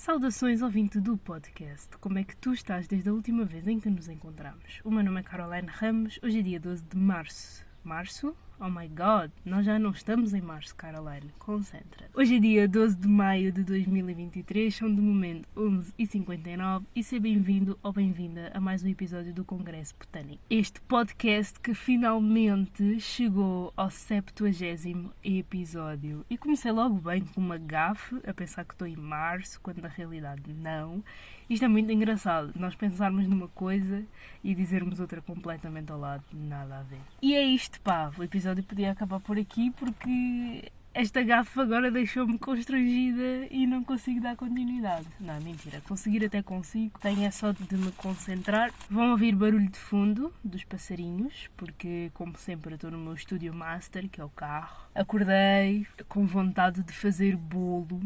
Saudações, ouvinte do podcast. Como é que tu estás desde a última vez em que nos encontramos? O meu nome é Caroline Ramos. Hoje é dia 12 de março. Março? Oh my god, nós já não estamos em março, Caroline. Concentra. Hoje é dia 12 de maio de 2023, são de momento 11h59 e seja bem-vindo ou bem-vinda a mais um episódio do Congresso Botânico. Este podcast que finalmente chegou ao 70º episódio. E comecei logo bem com uma gafe, a pensar que estou em março, quando na realidade não. Isto é muito engraçado, nós pensarmos numa coisa e dizermos outra completamente ao lado, nada a ver. E é isto, pá, o episódio podia acabar por aqui porque esta gafe agora deixou-me constrangida e não consigo dar continuidade. Não, mentira, conseguir até consigo, tenho é só de me concentrar. Vão ouvir barulho de fundo dos passarinhos, porque como sempre eu estou no meu estúdio master, que é o carro. Acordei com vontade de fazer bolo.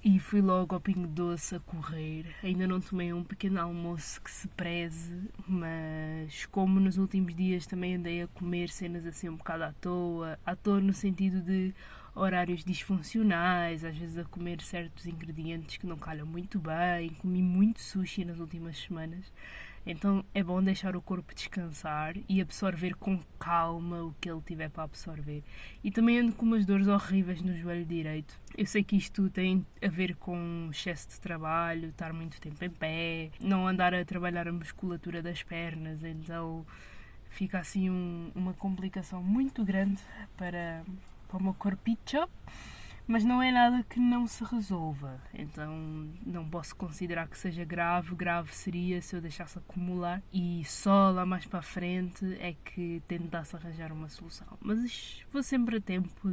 E fui logo ao Pingo Doce a correr. Ainda não tomei um pequeno almoço que se preze, mas como nos últimos dias também andei a comer cenas assim um bocado à toa no sentido de horários disfuncionais, às vezes a comer certos ingredientes que não calham muito bem, comi muito sushi nas últimas semanas. Então é bom deixar o corpo descansar e absorver com calma o que ele tiver para absorver. E também ando com umas dores horríveis no joelho direito. Eu sei que isto tem a ver com excesso de trabalho, estar muito tempo em pé, não andar a trabalhar a musculatura das pernas, então fica assim uma complicação muito grande para o meu corpicho. Mas não é nada que não se resolva, então não posso considerar que seja grave. Grave seria se eu deixasse acumular e só lá mais para a frente é que tentasse arranjar uma solução. Mas vou sempre a tempo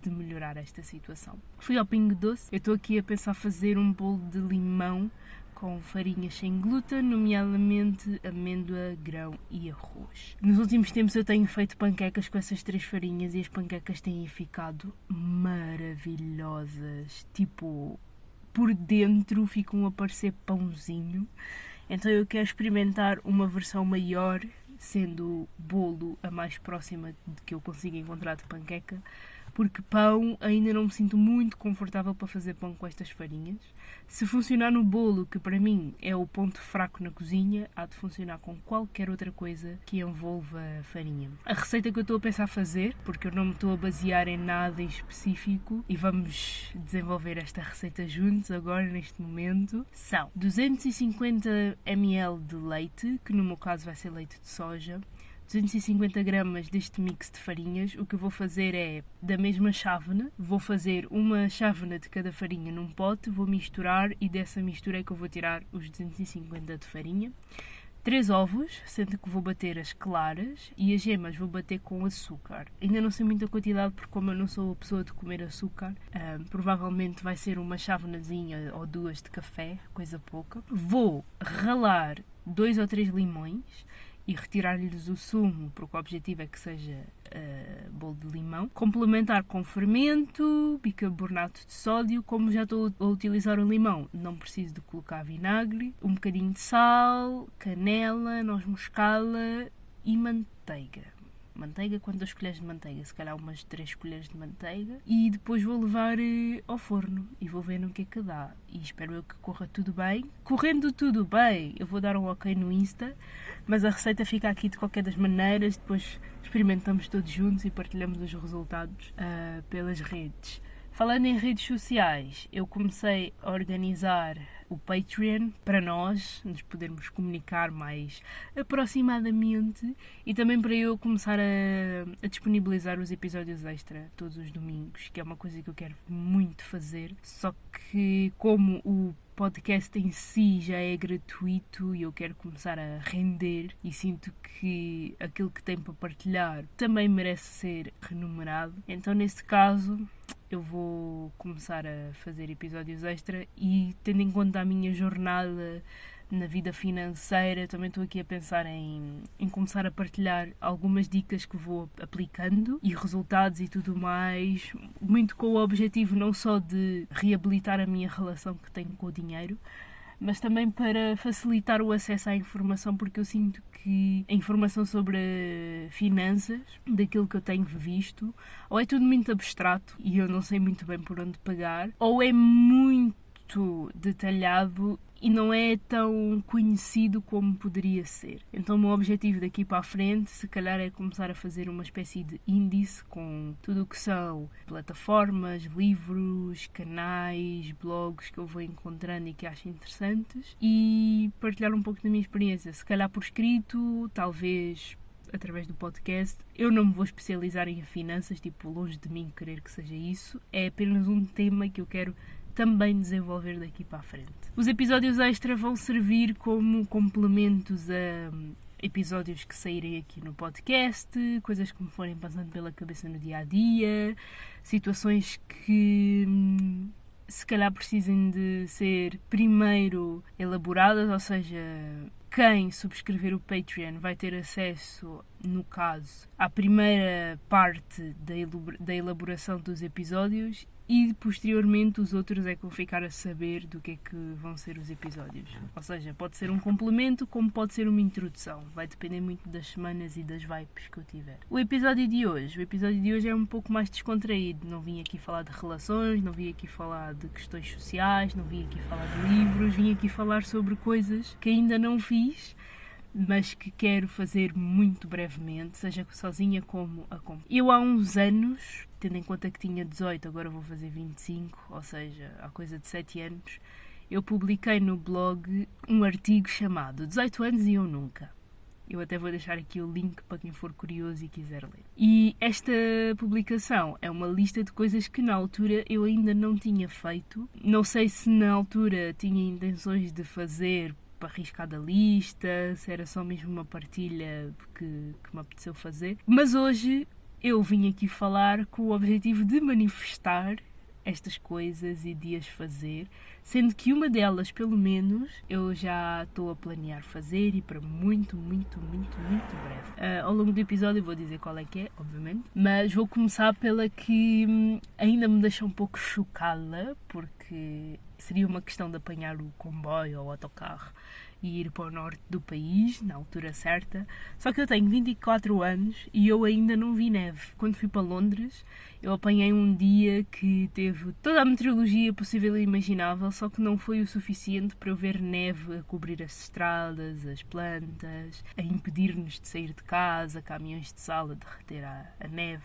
de melhorar esta situação. Fui ao Pingo Doce, eu estou aqui a pensar fazer um bolo de limão com farinhas sem glúten, nomeadamente amêndoa, grão e arroz. Nos últimos tempos eu tenho feito panquecas com essas três farinhas e as panquecas têm ficado maravilhosas. Tipo, por dentro ficam a parecer pãozinho. Então eu quero experimentar uma versão maior, sendo bolo a mais próxima de que eu consiga encontrar de panqueca, porque pão ainda não me sinto muito confortável para fazer pão com estas farinhas. Se funcionar no bolo, que para mim é o ponto fraco na cozinha, há de funcionar com qualquer outra coisa que envolva farinha. A receita que eu estou a pensar fazer, porque eu não me estou a basear em nada em específico, e vamos desenvolver esta receita juntos agora neste momento, são 250 ml de leite, que no meu caso vai ser leite de soja, 250 gramas deste mix de farinhas. O que eu vou fazer é, da mesma chávena, vou fazer uma chávena de cada farinha num pote, vou misturar e dessa mistura é que eu vou tirar os 250 de farinha. 3 ovos, sendo que vou bater as claras e as gemas vou bater com açúcar. Ainda não sei muita quantidade porque como eu não sou a pessoa de comer açúcar, provavelmente vai ser uma chávenazinha ou duas de café, coisa pouca. Vou ralar 2 ou 3 limões e retirar-lhes o sumo, porque o objetivo é que seja bolo de limão. Complementar com fermento, bicarbonato de sódio. Como já estou a utilizar o limão, não preciso de colocar vinagre. Um bocadinho de sal, canela, noz moscada e manteiga. Manteiga, quantas colheres de manteiga? Se calhar umas 3 colheres de manteiga. E depois vou levar ao forno e vou ver no que é que dá. E espero eu que corra tudo bem. Correndo tudo bem, eu vou dar um ok no Insta, mas a receita fica aqui de qualquer das maneiras. Depois experimentamos todos juntos e partilhamos os resultados pelas redes. Falando em redes sociais, eu comecei a organizar o Patreon para nós nos podermos comunicar mais aproximadamente e também para eu começar a disponibilizar os episódios extra todos os domingos, que é uma coisa que eu quero muito fazer, só que como o podcast em si já é gratuito e eu quero começar a render e sinto que aquilo que tenho para partilhar também merece ser remunerado, então nesse caso eu vou começar a fazer episódios extra e tendo em conta a minha jornada na vida financeira, também estou aqui a pensar em começar a partilhar algumas dicas que vou aplicando e resultados e tudo mais, muito com o objetivo não só de reabilitar a minha relação que tenho com o dinheiro, mas também para facilitar o acesso à informação, porque eu sinto que a informação sobre finanças, daquilo que eu tenho visto, ou é tudo muito abstrato e eu não sei muito bem por onde pegar, ou é muito muito detalhado e não é tão conhecido como poderia ser. Então o meu objetivo daqui para a frente, se calhar, é começar a fazer uma espécie de índice com tudo o que são plataformas, livros, canais, blogs que eu vou encontrando e que acho interessantes e partilhar um pouco da minha experiência, se calhar por escrito, talvez através do podcast. Eu não me vou especializar em finanças, tipo, longe de mim querer que seja isso, é apenas um tema que eu quero também desenvolver daqui para a frente. Os episódios extra vão servir como complementos a episódios que saírem aqui no podcast, coisas que me forem passando pela cabeça no dia-a-dia, situações que se calhar precisem de ser primeiro elaboradas, ou seja, quem subscrever o Patreon vai ter acesso, no caso, à primeira parte da elaboração dos episódios e posteriormente os outros é que vão ficar a saber do que é que vão ser os episódios. Ou seja, pode ser um complemento como pode ser uma introdução. Vai depender muito das semanas e das vibes que eu tiver. O episódio de hoje é um pouco mais descontraído. Não vim aqui falar de relações, não vim aqui falar de questões sociais, não vim aqui falar de livros, vim aqui falar sobre coisas que ainda não fiz, mas que quero fazer muito brevemente, seja sozinha como a companhia. Eu há uns anos, tendo em conta que tinha 18, agora vou fazer 25, ou seja, há coisa de 7 anos, eu publiquei no blog um artigo chamado 18 anos e eu nunca. Eu até vou deixar aqui o link para quem for curioso e quiser ler. E esta publicação é uma lista de coisas que na altura eu ainda não tinha feito. Não sei se na altura tinha intenções de fazer para arriscar da lista, se era só mesmo uma partilha que me apeteceu fazer. Mas hoje eu vim aqui falar com o objetivo de manifestar estas coisas e de as fazer, sendo que uma delas, pelo menos, eu já estou a planear fazer e para muito breve. Ao longo do episódio eu vou dizer qual é que é, obviamente, mas vou começar pela que ainda me deixa um pouco chocada, porque seria uma questão de apanhar o comboio ou o autocarro e ir para o norte do país, na altura certa. Só que eu tenho 24 anos e eu ainda não vi neve. Quando fui para Londres, eu apanhei um dia que teve toda a meteorologia possível e imaginável, só que não foi o suficiente para eu ver neve a cobrir as estradas, as plantas, a impedir-nos de sair de casa, caminhões de sal a derreter a neve.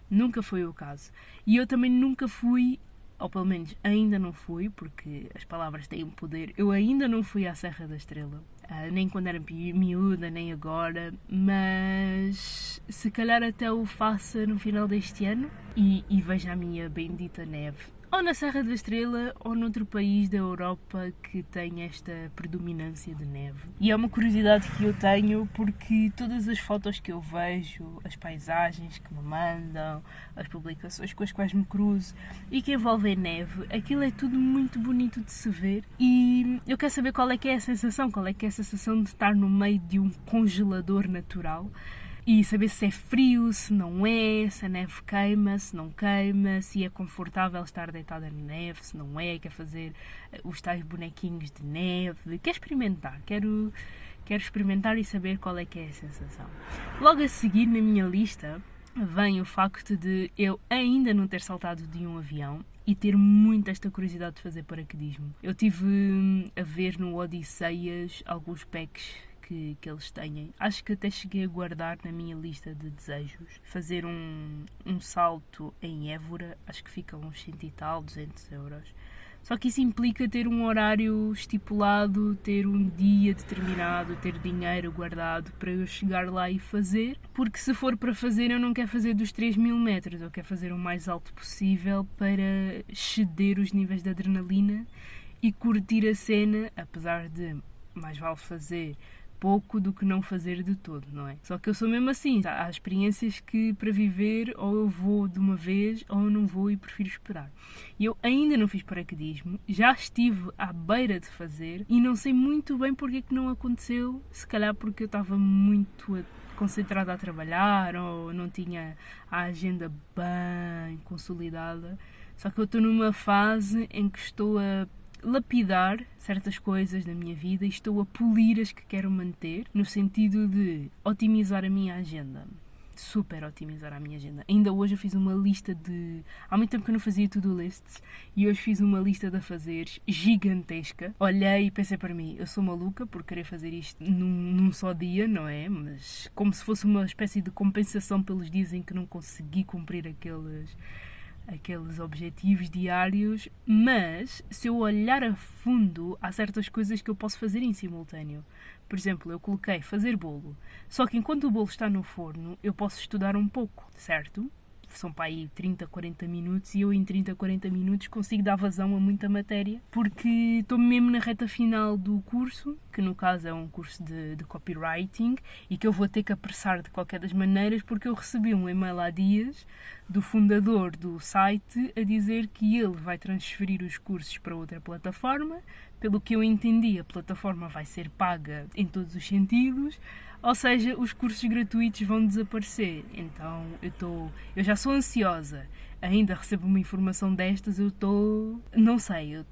Nunca foi o caso. E eu também nunca fui, ou pelo menos ainda não fui, porque as palavras têm poder, eu ainda não fui à Serra da Estrela, nem quando era miúda, nem agora, mas se calhar até o faça no final deste ano e veja a minha bendita neve. Ou na Serra da Estrela ou noutro país da Europa que tem esta predominância de neve. E é uma curiosidade que eu tenho porque todas as fotos que eu vejo, as paisagens que me mandam, as publicações com as quais me cruzo e que envolvem neve, aquilo é tudo muito bonito de se ver e eu quero saber qual é que é a sensação, qual é que é a sensação de estar no meio de um congelador natural e saber se é frio, se não é, se a neve queima, se não queima, se é confortável estar deitada na neve, se não é, quer fazer os tais bonequinhos de neve, quero experimentar, quero experimentar e saber qual é que é a sensação. Logo a seguir na minha lista vem o facto de eu ainda não ter saltado de um avião e ter muito esta curiosidade de fazer paraquedismo. Eu tive a ver no Odisseias alguns packs que eles têm. Acho que até cheguei a guardar na minha lista de desejos fazer um salto em Évora, acho que fica uns 100 e tal, 200 euros. Só que isso implica ter um horário estipulado, ter um dia determinado, ter dinheiro guardado para eu chegar lá e fazer, porque se for para fazer eu não quero fazer dos 3.000 metros, eu quero fazer o mais alto possível para exceder os níveis de adrenalina e curtir a cena, apesar de mais vale fazer pouco do que não fazer de todo, não é? Só que eu sou mesmo assim. Há experiências que para viver ou eu vou de uma vez ou eu não vou e prefiro esperar. E eu ainda não fiz paraquedismo, já estive à beira de fazer e não sei muito bem porque é que não aconteceu. Se calhar porque eu estava muito concentrada a trabalhar ou não tinha a agenda bem consolidada. Só que eu estou numa fase em que estou a lapidar certas coisas da minha vida e estou a polir as que quero manter, no sentido de otimizar a minha agenda. super otimizar a minha agenda. Ainda hoje eu fiz uma lista de... Há muito tempo que eu não fazia to-do lists e hoje fiz uma lista de afazeres gigantesca. Olhei e pensei para mim, eu sou maluca por querer fazer isto num só dia, não é? Mas como se fosse uma espécie de compensação pelos dias em que não consegui cumprir aqueles objetivos diários. Mas se eu olhar a fundo, há certas coisas que eu posso fazer em simultâneo. Por exemplo, eu coloquei fazer bolo. Só que enquanto o bolo está no forno, eu posso estudar um pouco, certo? São para aí 30, 40 minutos e eu em 30, 40 minutos consigo dar vazão a muita matéria porque estou mesmo na reta final do curso, que no caso é um curso de copywriting e que eu vou ter que apressar de qualquer das maneiras porque eu recebi um e-mail há dias do fundador do site a dizer que ele vai transferir os cursos para outra plataforma. Pelo que eu entendi, a plataforma vai ser paga em todos os sentidos, ou seja, os cursos gratuitos vão desaparecer. Então eu já sou ansiosa, ainda recebo uma informação destas, eu estou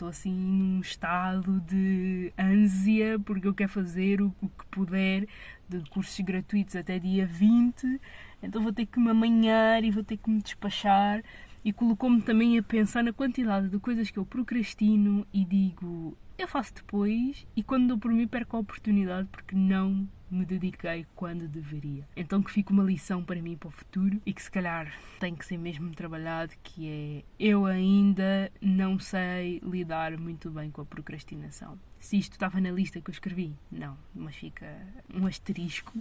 assim num estado de ânsia, porque eu quero fazer o que puder de cursos gratuitos até dia 20, então vou ter que me amanhar e vou ter que me despachar. E colocou-me também a pensar na quantidade de coisas que eu procrastino e digo, eu faço depois, e quando dou por mim perco a oportunidade porque não me dediquei quando deveria. Então que fica uma lição para mim para o futuro e que se calhar tem que ser mesmo trabalhado, que é, eu ainda não sei lidar muito bem com a procrastinação. Se isto estava na lista que eu escrevi, não, mas fica um asterisco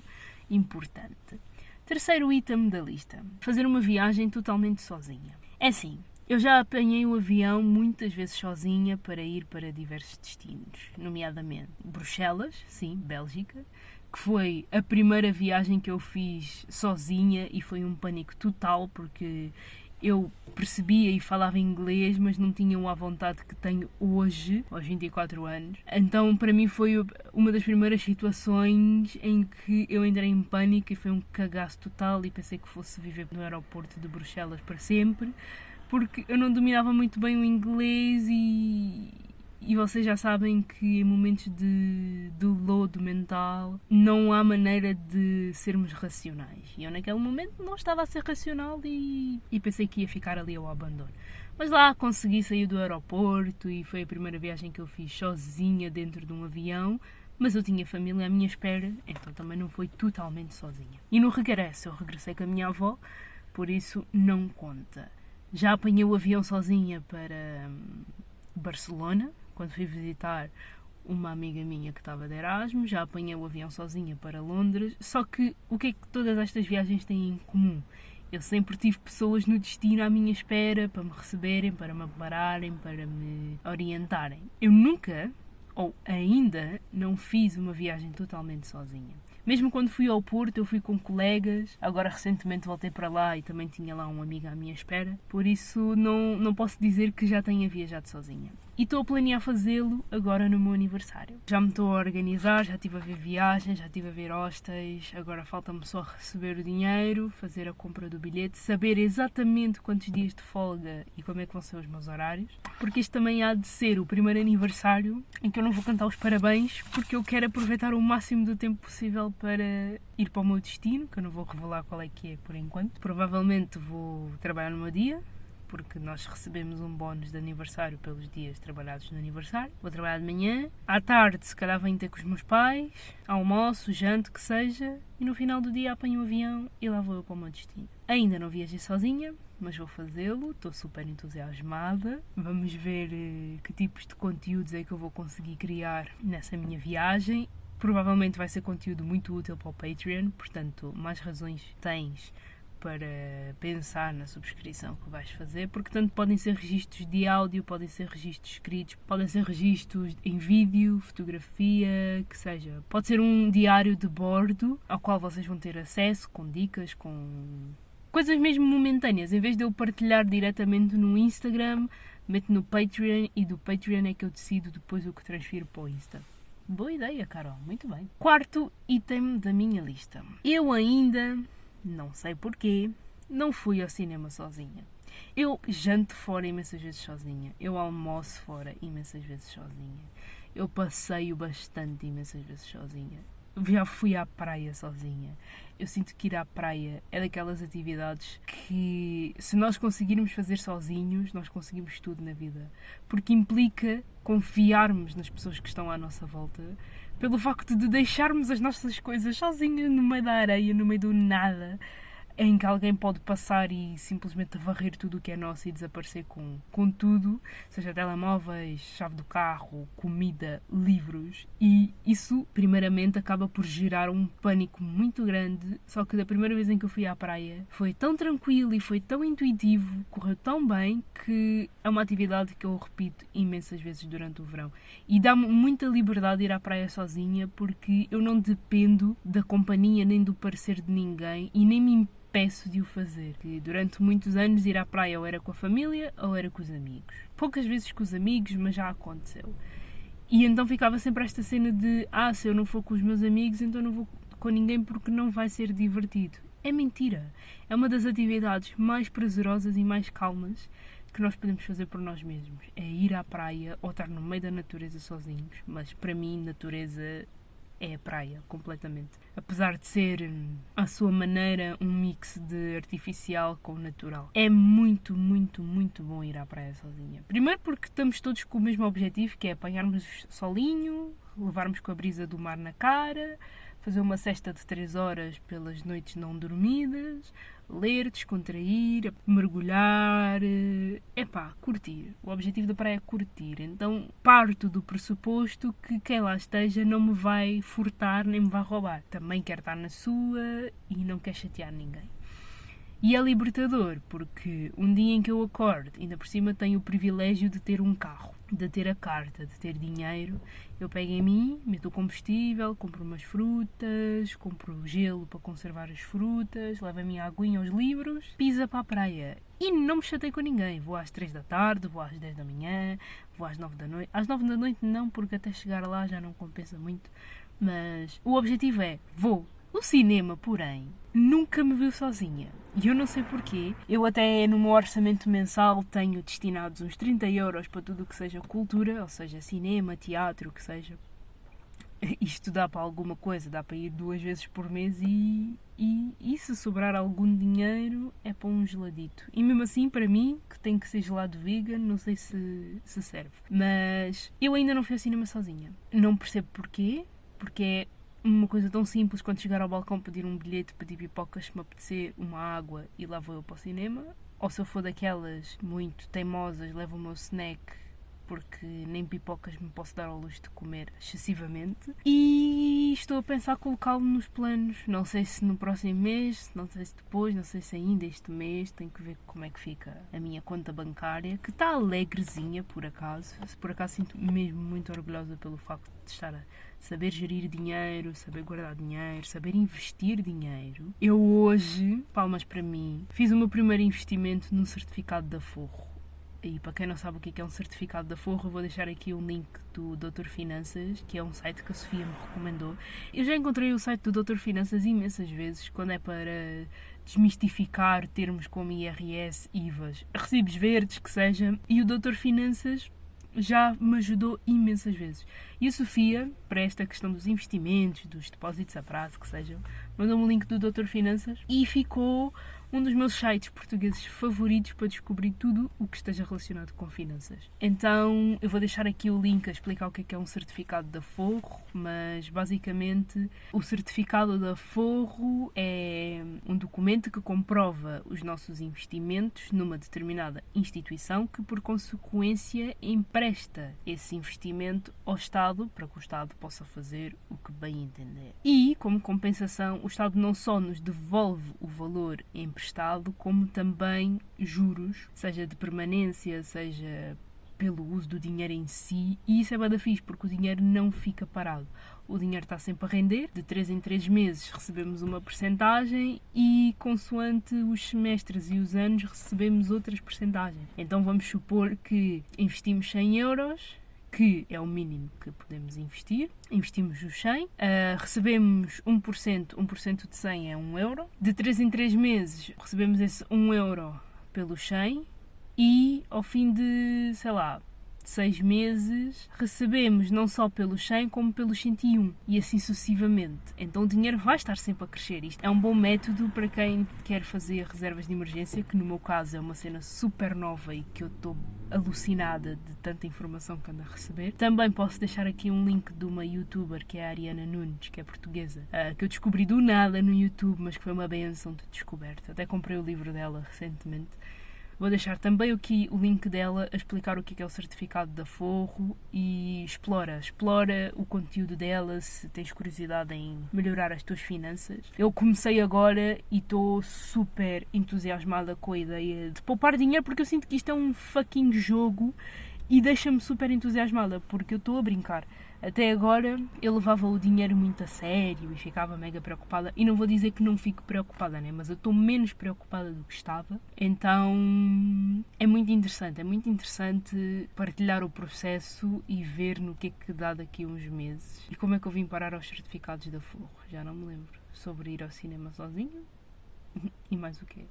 importante. Terceiro item da lista, fazer uma viagem totalmente sozinha. É assim, eu já apanhei o avião muitas vezes sozinha para ir para diversos destinos, nomeadamente Bruxelas, sim, Bélgica, que foi a primeira viagem que eu fiz sozinha e foi um pânico total porque eu percebia e falava inglês, mas não tinha a vontade que tenho hoje, aos 24 anos. Então, para mim, foi uma das primeiras situações em que eu entrei em pânico e foi um cagaço total e pensei que fosse viver no aeroporto de Bruxelas para sempre, porque eu não dominava muito bem o inglês e vocês já sabem que em momentos de lodo mental não há maneira de sermos racionais. E eu naquele momento não estava a ser racional e pensei que ia ficar ali ao abandono. Mas lá consegui sair do aeroporto e foi a primeira viagem que eu fiz sozinha dentro de um avião. Mas eu tinha família à minha espera, então também não foi totalmente sozinha. E no regresso, eu regressei com a minha avó, por isso não conta. Já apanhei o avião sozinha para Barcelona, quando fui visitar uma amiga minha que estava de Erasmus, já apanhei o avião sozinha para Londres, só que o que é que todas estas viagens têm em comum? Eu sempre tive pessoas no destino à minha espera para me receberem, para me ampararem, para me orientarem. Eu nunca, ou ainda, não fiz uma viagem totalmente sozinha. Mesmo quando fui ao Porto, eu fui com colegas. Agora, recentemente, voltei para lá e também tinha lá um amigo à minha espera. Por isso, não posso dizer que já tenha viajado sozinha. E estou a planear fazê-lo agora no meu aniversário. Já me estou a organizar, já estive a ver viagens, já estive a ver hostels. Agora falta-me só receber o dinheiro, fazer a compra do bilhete, saber exatamente quantos dias de folga e como é que vão ser os meus horários. Porque este também há de ser o primeiro aniversário em que eu não vou cantar os parabéns, porque eu quero aproveitar o máximo do tempo possível para ir para o meu destino, que eu não vou revelar qual é que é por enquanto. Provavelmente vou trabalhar no meu dia, porque nós recebemos um bónus de aniversário pelos dias trabalhados no aniversário. Vou trabalhar de manhã, à tarde se calhar venho ter com os meus pais, almoço, janto, que seja, e no final do dia apanho o avião e lá vou eu para o meu destino. Ainda não viajei sozinha, mas vou fazê-lo, estou super entusiasmada. Vamos ver que tipos de conteúdos é que eu vou conseguir criar nessa minha viagem. Provavelmente vai ser conteúdo muito útil para o Patreon, portanto, mais razões tens para pensar na subscrição que vais fazer, porque tanto podem ser registros de áudio, podem ser registros escritos, podem ser registros em vídeo, fotografia, que seja. Pode ser um diário de bordo ao qual vocês vão ter acesso, com dicas, com coisas mesmo momentâneas. Em vez de eu partilhar diretamente no Instagram, meto no Patreon e do Patreon é que eu decido depois o que transfiro para o Insta. Boa ideia, Carol, muito bem. Quarto item da minha lista. Eu ainda, não sei porquê, não fui ao cinema sozinha. Eu janto fora imensas vezes sozinha. Eu almoço fora imensas vezes sozinha. Eu passeio bastante imensas vezes sozinha. já fui à praia sozinha. Eu sinto que ir à praia é daquelas atividades que, se nós conseguirmos fazer sozinhos, nós conseguimos tudo na vida. Porque implica confiarmos nas pessoas que estão à nossa volta, pelo facto de deixarmos as nossas coisas sozinhas no meio da areia, no meio do nada, em que alguém pode passar e simplesmente varrer tudo o que é nosso e desaparecer com tudo, seja telemóveis, chave do carro, comida, livros. E isso, primeiramente, acaba por gerar um pânico muito grande. Só que da primeira vez em que eu fui à praia, foi tão tranquilo e foi tão intuitivo, correu tão bem, que é uma atividade que eu repito imensas vezes durante o verão. E dá-me muita liberdade ir à praia sozinha, porque eu não dependo da companhia nem do parecer de ninguém e nem me peço de o fazer. Que durante muitos anos ir à praia ou era com a família ou era com os amigos. Poucas vezes com os amigos, mas já aconteceu. E então ficava sempre esta cena de se eu não for com os meus amigos, então não vou com ninguém porque não vai ser divertido. É mentira. É uma das atividades mais prazerosas e mais calmas que nós podemos fazer por nós mesmos. É ir à praia ou estar no meio da natureza sozinhos. Mas para mim, natureza é a praia, completamente. Apesar de ser, à sua maneira, um mix de artificial com natural. É muito, muito, muito bom ir à praia sozinha. Primeiro porque estamos todos com o mesmo objetivo, que é apanharmos solinho, levarmos com a brisa do mar na cara, fazer uma sesta de 3 horas pelas noites não dormidas, ler, descontrair, mergulhar, curtir. O objetivo da praia é curtir. Então parto do pressuposto que quem lá esteja não me vai furtar nem me vai roubar. Também quer estar na sua e não quer chatear ninguém. E é libertador, porque um dia em que eu acordo, ainda por cima tenho o privilégio de ter um carro, de ter a carta, de ter dinheiro. Eu pego em mim, meto o combustível, compro umas frutas, compro gelo para conservar as frutas, levo a minha aguinha aos livros, pisa para a praia. E não me chatei com ninguém. Vou às 3 da tarde, vou às 10 da manhã, vou às 9 da noite. Às 9 da noite não, porque até chegar lá já não compensa muito. Mas o objetivo é, vou. O cinema, porém, nunca me viu sozinha. E eu não sei porquê. Eu até no meu orçamento mensal tenho destinados uns 30 euros para tudo o que seja cultura, ou seja, cinema, teatro, o que seja. Isto dá para alguma coisa, dá para ir 2 vezes por mês e se sobrar algum dinheiro é para um geladito. E mesmo assim, para mim, que tem que ser gelado vegan, não sei se serve. Mas eu ainda não fui ao cinema sozinha. Não percebo porquê, porque é uma coisa tão simples quanto chegar ao balcão, pedir um bilhete, pedir pipocas, se me apetecer, uma água e lá vou eu para o cinema. Ou se eu for daquelas muito teimosas, levo o meu snack, porque nem pipocas me posso dar ao luxo de comer excessivamente. E estou a pensar colocá-lo nos planos. Não sei se no próximo mês, não sei se depois, não sei se ainda este mês. Tenho que ver como é que fica a minha conta bancária, que está alegrezinha, por acaso. Por acaso sinto-me mesmo muito orgulhosa pelo facto de estar a saber gerir dinheiro, saber guardar dinheiro, saber investir dinheiro. Eu hoje, palmas para mim, fiz o meu primeiro investimento num certificado da Forro. E para quem não sabe o que é um certificado da Forro, eu vou deixar aqui um link do Dr. Finanças, que é um site que a Sofia me recomendou. Eu já encontrei o site do Dr. Finanças imensas vezes, quando é para desmistificar termos como IRS, IVAs, recibos verdes, que seja, e o Dr. Finanças já me ajudou imensas vezes. E a Sofia, para esta questão dos investimentos, dos depósitos a prazo, que sejam, mandou-me o link do Dr. Finanças e ficou um dos meus sites portugueses favoritos para descobrir tudo o que esteja relacionado com finanças. Então eu vou deixar aqui o link a explicar o que é um certificado da Forro, mas basicamente o certificado da Forro é um documento que comprova os nossos investimentos numa determinada instituição que por consequência empresta esse investimento ao Estado para que o Estado possa fazer o que bem entender. E, como compensação, o Estado não só nos devolve o valor emprestado, como também juros, seja de permanência, seja pelo uso do dinheiro em si, e isso é bué da fixe, porque o dinheiro não fica parado. O dinheiro está sempre a render, de 3 em 3 meses recebemos uma percentagem e consoante os semestres e os anos recebemos outras percentagens. Então vamos supor que investimos 100 euros, que é o mínimo que podemos investir. Investimos os 100, recebemos 1% de 100 é 1 euro. De 3 em 3 meses recebemos esse 1 euro pelos 100 e ao fim de, sei lá, 6 meses, recebemos não só pelos 100 como pelos 101 e assim sucessivamente. Então o dinheiro vai estar sempre a crescer. Isto é um bom método para quem quer fazer reservas de emergência, que no meu caso é uma cena super nova e que eu estou alucinada de tanta informação que ando a receber. Também posso deixar aqui um link de uma youtuber que é a Ariana Nunes, que é portuguesa, que eu descobri do nada no YouTube, mas que foi uma benção de descoberta. Até comprei o livro dela recentemente. Vou deixar também aqui o link dela a explicar o que é o certificado de aforro e explora o conteúdo dela se tens curiosidade em melhorar as tuas finanças. Eu comecei agora e estou super entusiasmada com a ideia de poupar dinheiro porque eu sinto que isto é um fucking jogo e deixa-me super entusiasmada porque eu estou a brincar. Até agora eu levava o dinheiro muito a sério e ficava mega preocupada. E não vou dizer que não fico preocupada, né? Mas eu estou menos preocupada do que estava. Então é muito interessante partilhar o processo e ver no que é que dá daqui a uns meses. E como é que eu vim parar aos certificados de aforro? Já não me lembro. Sobre ir ao cinema sozinho? E mais o quê?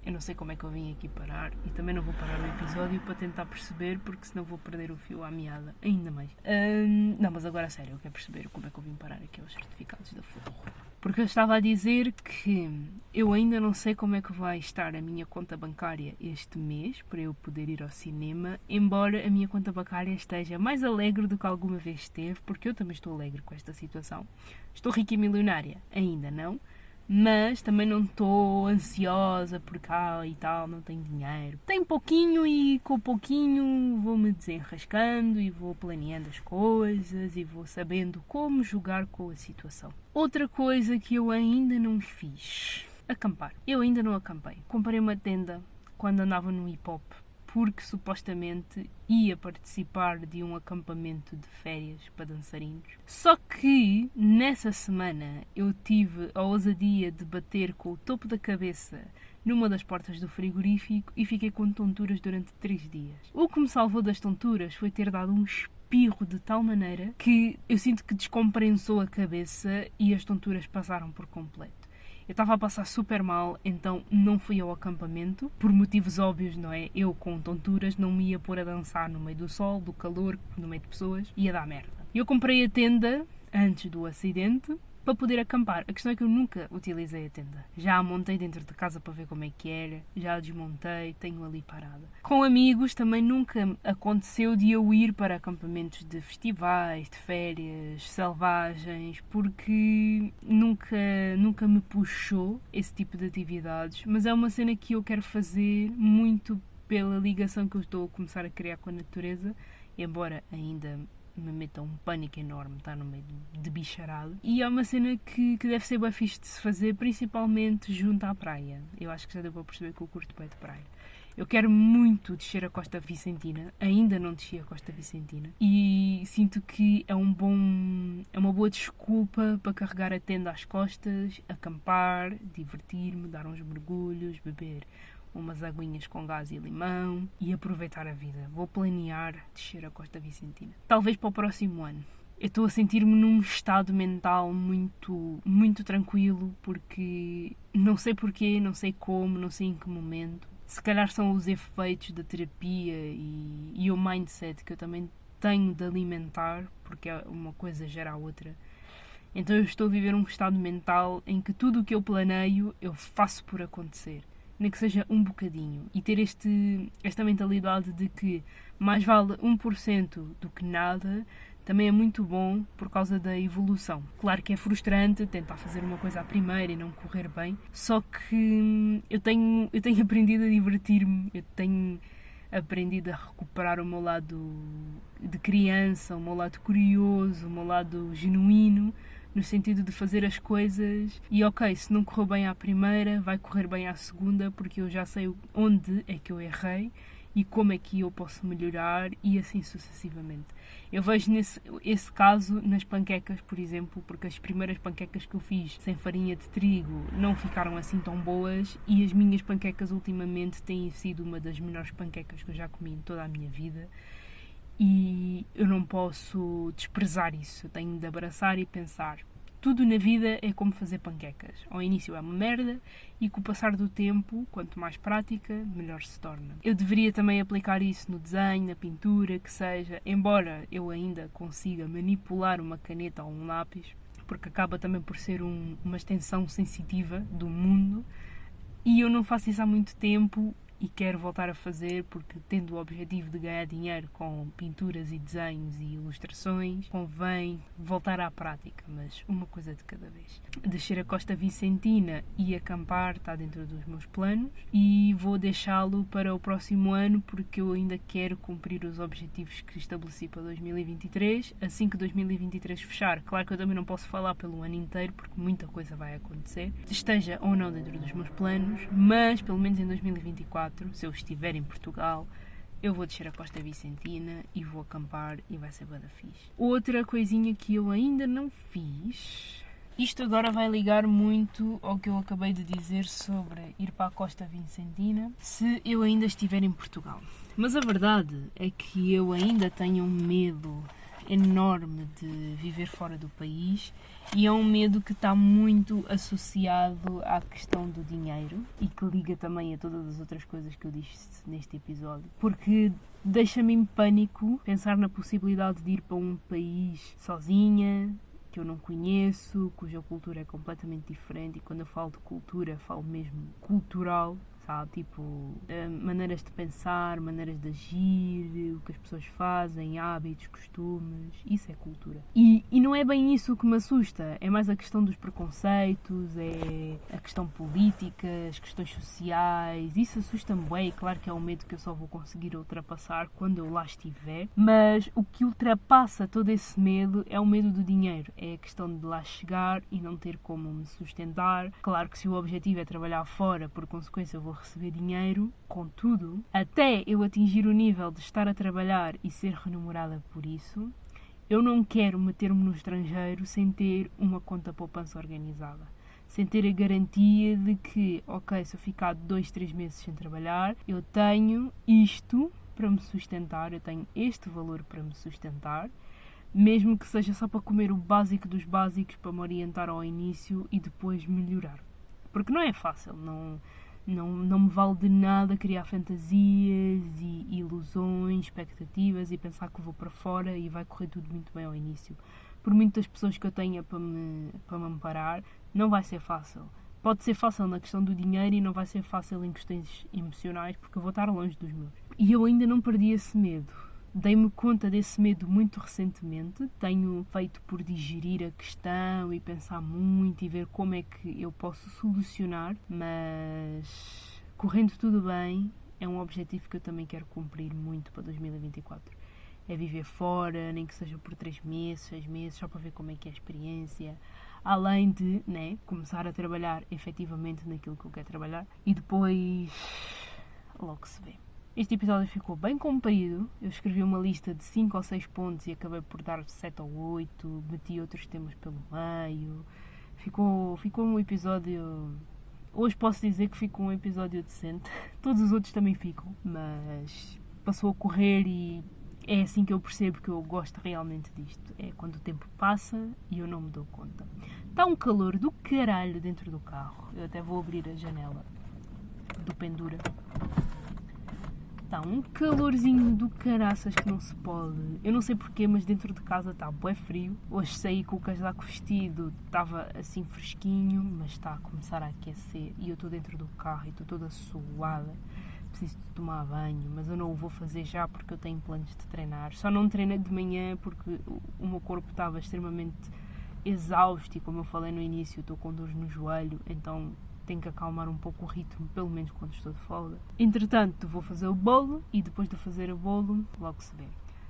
Eu não sei como é que eu vim aqui parar e também não vou parar o episódio para tentar perceber, porque senão vou perder o fio à meada, ainda mais. Não, mas agora a sério, eu quero perceber como é que eu vim parar aqui aos certificados de aforro. Porque eu estava a dizer que eu ainda não sei como é que vai estar a minha conta bancária este mês para eu poder ir ao cinema, embora a minha conta bancária esteja mais alegre do que alguma vez esteve, porque eu também estou alegre com esta situação. Estou rica e milionária? Ainda não. Mas também não estou ansiosa por cá e tal, não tenho dinheiro. Tenho pouquinho e com pouquinho vou-me desenrascando e vou planeando as coisas e vou sabendo como jogar com a situação. Outra coisa que eu ainda não fiz, acampar. Eu ainda não acampei. Comprei uma tenda quando andava no hip-hop, porque supostamente ia participar de um acampamento de férias para dançarinos. Só que nessa semana eu tive a ousadia de bater com o topo da cabeça numa das portas do frigorífico e fiquei com tonturas durante 3 dias. O que me salvou das tonturas foi ter dado um espirro de tal maneira que eu sinto que descompensou a cabeça e as tonturas passaram por completo. Eu estava a passar super mal, então não fui ao acampamento, por motivos óbvios, não é? Eu com tonturas não me ia pôr a dançar no meio do sol, do calor, no meio de pessoas, ia dar merda. Eu comprei a tenda antes do acidente para poder acampar. A questão é que eu nunca utilizei a tenda. Já a montei dentro de casa para ver como é que era, já a desmontei, tenho ali parada. Com amigos também nunca aconteceu de eu ir para acampamentos de festivais, de férias, selvagens, porque nunca me puxou esse tipo de atividades, mas é uma cena que eu quero fazer muito pela ligação que eu estou a começar a criar com a natureza, embora ainda me meta um pânico enorme, está no meio de bicharado. E é uma cena que deve ser bem fixe de se fazer, principalmente junto à praia. Eu acho que já deu para perceber que eu curto bem de praia. Eu quero muito descer a Costa Vicentina, ainda não desci a Costa Vicentina, e sinto que é uma boa desculpa para carregar a tenda às costas, acampar, divertir-me, dar uns mergulhos, beber umas aguinhas com gás e limão e aproveitar a vida. Vou planear descer a Costa Vicentina. Talvez para o próximo ano. Eu estou a sentir-me num estado mental muito tranquilo, porque não sei porquê, não sei como, não sei em que momento. Se calhar são os efeitos da terapia e o mindset que eu também tenho de alimentar, porque uma coisa gera a outra. Então eu estou a viver um estado mental em que tudo o que eu planeio, eu faço por acontecer. Nem que seja um bocadinho. E ter esta mentalidade de que mais vale 1% do que nada, também é muito bom por causa da evolução. Claro que é frustrante tentar fazer uma coisa à primeira e não correr bem, só que eu tenho aprendido a divertir-me, eu tenho aprendido a recuperar o meu lado de criança, o meu lado curioso, o meu lado genuíno, no sentido de fazer as coisas e ok, se não correu bem à primeira, vai correr bem à segunda, porque eu já sei onde é que eu errei e como é que eu posso melhorar e assim sucessivamente. Eu vejo esse caso nas panquecas, por exemplo, porque as primeiras panquecas que eu fiz sem farinha de trigo não ficaram assim tão boas e as minhas panquecas ultimamente têm sido uma das melhores panquecas que eu já comi em toda a minha vida. E eu não posso desprezar isso, eu tenho de abraçar e pensar, tudo na vida é como fazer panquecas. Ao início é uma merda e com o passar do tempo, quanto mais prática, melhor se torna. Eu deveria também aplicar isso no desenho, na pintura, que seja, embora eu ainda consiga manipular uma caneta ou um lápis, porque acaba também por ser uma extensão sensitiva do mundo, e eu não faço isso há muito tempo e quero voltar a fazer porque, tendo o objetivo de ganhar dinheiro com pinturas e desenhos e ilustrações, convém voltar à prática, mas uma coisa de cada vez. Descer a Costa Vicentina e acampar está dentro dos meus planos e vou deixá-lo para o próximo ano porque eu ainda quero cumprir os objetivos que estabeleci para 2023. Assim que 2023 fechar, claro que eu também não posso falar pelo ano inteiro porque muita coisa vai acontecer, esteja ou não dentro dos meus planos, mas pelo menos em 2024, se eu estiver em Portugal, eu vou descer a Costa Vicentina e vou acampar e vai ser bué da fixe. Outra coisinha que eu ainda não fiz, isto agora vai ligar muito ao que eu acabei de dizer sobre ir para a Costa Vicentina se eu ainda estiver em Portugal. Mas a verdade é que eu ainda tenho um medo enorme de viver fora do país e é um medo que está muito associado à questão do dinheiro e que liga também a todas as outras coisas que eu disse neste episódio, porque deixa-me em pânico pensar na possibilidade de ir para um país sozinha, que eu não conheço, cuja cultura é completamente diferente, e quando eu falo de cultura, falo mesmo cultural, sabe? Tipo, maneiras de pensar, maneiras de agir, o que as pessoas fazem, hábitos, costumes, isso é cultura. E não é bem isso que me assusta, é mais a questão dos preconceitos, é a questão política, as questões sociais, isso assusta-me bem, claro que é um medo que eu só vou conseguir ultrapassar quando eu lá estiver, mas o que ultrapassa todo esse medo é o medo do dinheiro, é a questão de lá chegar e não ter como me sustentar. Claro que se o objetivo é trabalhar fora, por consequência eu vou receber dinheiro, contudo, até eu atingir o nível de estar a trabalhar e ser remunerada por isso, eu não quero meter-me no estrangeiro sem ter uma conta poupança organizada, sem ter a garantia de que, ok, se eu ficar 2, 3 meses sem trabalhar, eu tenho isto para me sustentar, eu tenho este valor para me sustentar, mesmo que seja só para comer o básico dos básicos, para me orientar ao início e depois melhorar. Porque não é fácil, não me vale de nada criar fantasias e ilusões, expectativas e pensar que vou para fora e vai correr tudo muito bem ao início. Por muitas pessoas que eu tenha para me amparar, não vai ser fácil. Pode ser fácil na questão do dinheiro e não vai ser fácil em questões emocionais porque eu vou estar longe dos meus. E eu ainda não perdi esse medo. Dei-me conta desse medo muito recentemente, tenho feito por digerir a questão e pensar muito e ver como é que eu posso solucionar, mas correndo tudo bem, é um objetivo que eu também quero cumprir muito para 2024. É viver fora, nem que seja por 3 meses, 6 meses, só para ver como é que é a experiência, além de começar a trabalhar efetivamente naquilo que eu quero trabalhar e depois logo se vê. Este episódio ficou bem comprido, eu escrevi uma lista de 5 ou 6 pontos e acabei por dar 7 ou 8, meti outros temas pelo meio, ficou um episódio, hoje posso dizer que ficou um episódio decente, todos os outros também ficam, mas passou a correr e é assim que eu percebo que eu gosto realmente disto, é quando o tempo passa e eu não me dou conta. Está um calor do caralho dentro do carro, eu até vou abrir a janela do pendura. Está um calorzinho do caraças que não se pode. Eu não sei porquê, mas dentro de casa está bué frio. Hoje saí com o casaco vestido, estava assim fresquinho, mas está a começar a aquecer. E eu estou dentro do carro e estou toda suada. Preciso de tomar banho, mas eu não o vou fazer já porque eu tenho planos de treinar. Só não treinei de manhã porque o meu corpo estava extremamente exausto e, como eu falei no início, estou com dores no joelho, então tenho que acalmar um pouco o ritmo, pelo menos quando estou de folga. Entretanto, vou fazer o bolo e depois de fazer o bolo, logo se vê.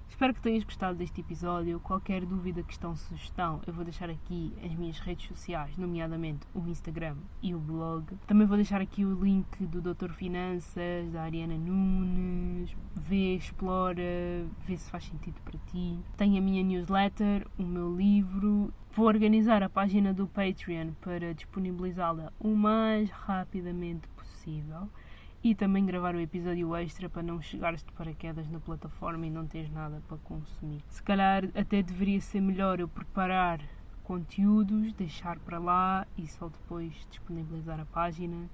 Espero que tenhas gostado deste episódio. Qualquer dúvida, questão, sugestão, eu vou deixar aqui as minhas redes sociais, nomeadamente o Instagram e o blog. Também vou deixar aqui o link do Dr. Finanças, da Ariana Nunes. Vê, explora, vê se faz sentido para ti. Tenho a minha newsletter, o meu livro. Vou organizar a página do Patreon para disponibilizá-la o mais rapidamente possível. E também gravar um episódio extra para não chegares de paraquedas na plataforma e não teres nada para consumir. Se calhar até deveria ser melhor eu preparar conteúdos, deixar para lá e só depois disponibilizar a página.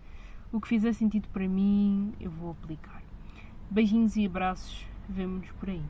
O que fizer sentido para mim, eu vou aplicar. Beijinhos e abraços, vemo-nos por aí.